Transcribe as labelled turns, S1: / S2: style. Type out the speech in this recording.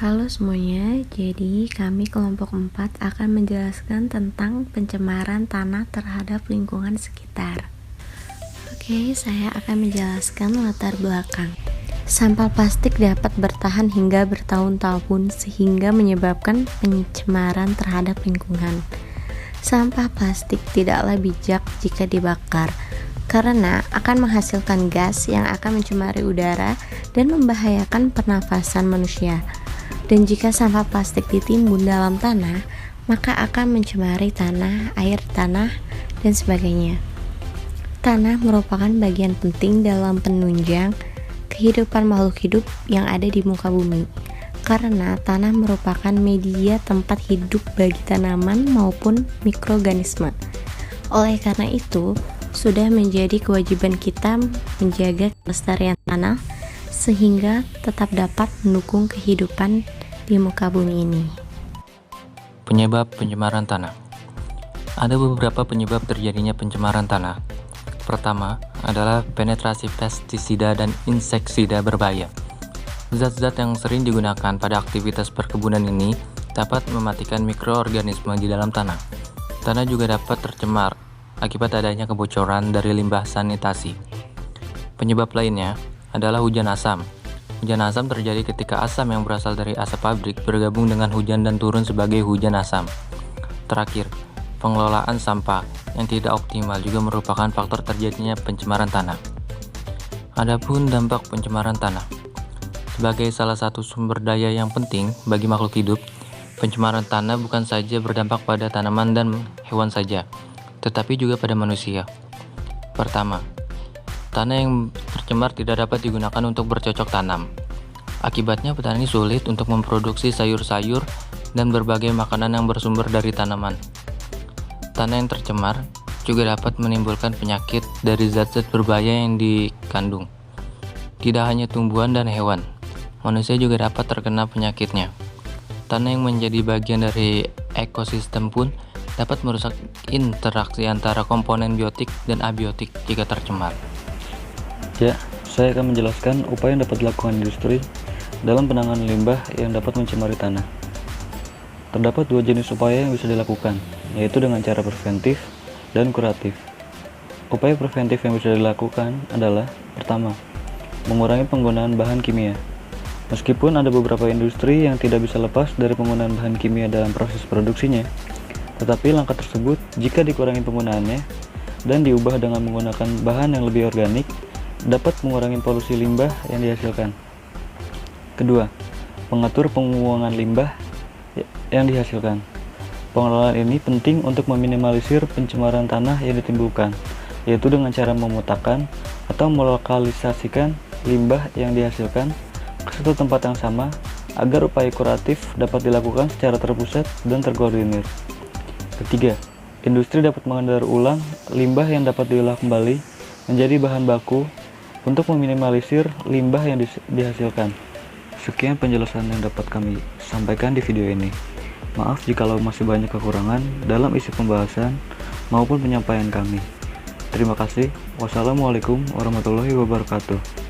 S1: Halo semuanya, jadi kami kelompok 4 akan menjelaskan tentang pencemaran tanah terhadap lingkungan sekitar. Oke, saya akan menjelaskan latar belakang. Sampah plastik dapat bertahan hingga bertahun-tahun sehingga menyebabkan pencemaran terhadap lingkungan. Sampah plastik tidaklah bijak jika dibakar, karena akan menghasilkan gas yang akan mencemari udara dan membahayakan pernafasan manusia. Dan jika sampah plastik ditimbun dalam tanah, maka akan mencemari tanah, air tanah, dan sebagainya. Tanah merupakan bagian penting dalam penunjang kehidupan makhluk hidup yang ada di muka bumi, karena tanah merupakan media tempat hidup bagi tanaman maupun mikroorganisme. Oleh karena itu, sudah menjadi kewajiban kita menjaga kelestarian tanah sehingga tetap dapat mendukung kehidupan di muka bumi ini.
S2: Penyebab pencemaran tanah. Ada beberapa penyebab terjadinya pencemaran tanah. Pertama adalah penetrasi pestisida dan inseksida berbahaya. Zat-zat yang sering digunakan pada aktivitas perkebunan ini dapat mematikan mikroorganisme di dalam tanah. Tanah juga dapat tercemar akibat adanya kebocoran dari limbah sanitasi. Penyebab lainnya adalah hujan asam. Hujan asam terjadi ketika asam yang berasal dari asap pabrik bergabung dengan hujan dan turun sebagai hujan asam. Terakhir, pengelolaan sampah yang tidak optimal juga merupakan faktor terjadinya pencemaran tanah. Adapun dampak pencemaran tanah. Sebagai salah satu sumber daya yang penting bagi makhluk hidup, pencemaran tanah bukan saja berdampak pada tanaman dan hewan saja, tetapi juga pada manusia. Pertama, tanah yang tercemar tidak dapat digunakan untuk bercocok tanam. Akibatnya petani sulit untuk memproduksi sayur-sayur dan berbagai makanan yang bersumber dari tanaman. Tanah yang tercemar juga dapat menimbulkan penyakit dari zat-zat berbahaya yang dikandung. Tidak hanya tumbuhan dan hewan, manusia juga dapat terkena penyakitnya. Tanah yang menjadi bagian dari ekosistem pun dapat merusak interaksi antara komponen biotik dan abiotik jika tercemar.
S3: Ya, saya akan menjelaskan upaya yang dapat dilakukan industri dalam penanganan limbah yang dapat mencemari tanah. Terdapat dua jenis upaya yang bisa dilakukan, yaitu dengan cara preventif dan kuratif. Upaya preventif yang bisa dilakukan adalah: pertama, mengurangi penggunaan bahan kimia. Meskipun ada beberapa industri yang tidak bisa lepas dari penggunaan bahan kimia dalam proses produksinya, tetapi langkah tersebut jika dikurangi penggunaannya dan diubah dengan menggunakan bahan yang lebih organik, dapat mengurangi polusi limbah yang dihasilkan. Kedua, mengatur pembuangan limbah yang dihasilkan. Pengelolaan ini penting untuk meminimalisir pencemaran tanah yang ditimbulkan, yaitu dengan cara memetakan atau melokalisasikan limbah yang dihasilkan ke satu tempat yang sama agar upaya kuratif dapat dilakukan secara terpusat dan terkoordinir. Ketiga, industri dapat mengendaur ulang limbah yang dapat diolah kembali menjadi bahan baku untuk meminimalisir limbah yang dihasilkan. Sekian penjelasan yang dapat kami sampaikan di video ini. Maaf jikalau masih banyak kekurangan dalam isi pembahasan maupun penyampaian kami. Terima kasih. Wassalamualaikum warahmatullahi wabarakatuh.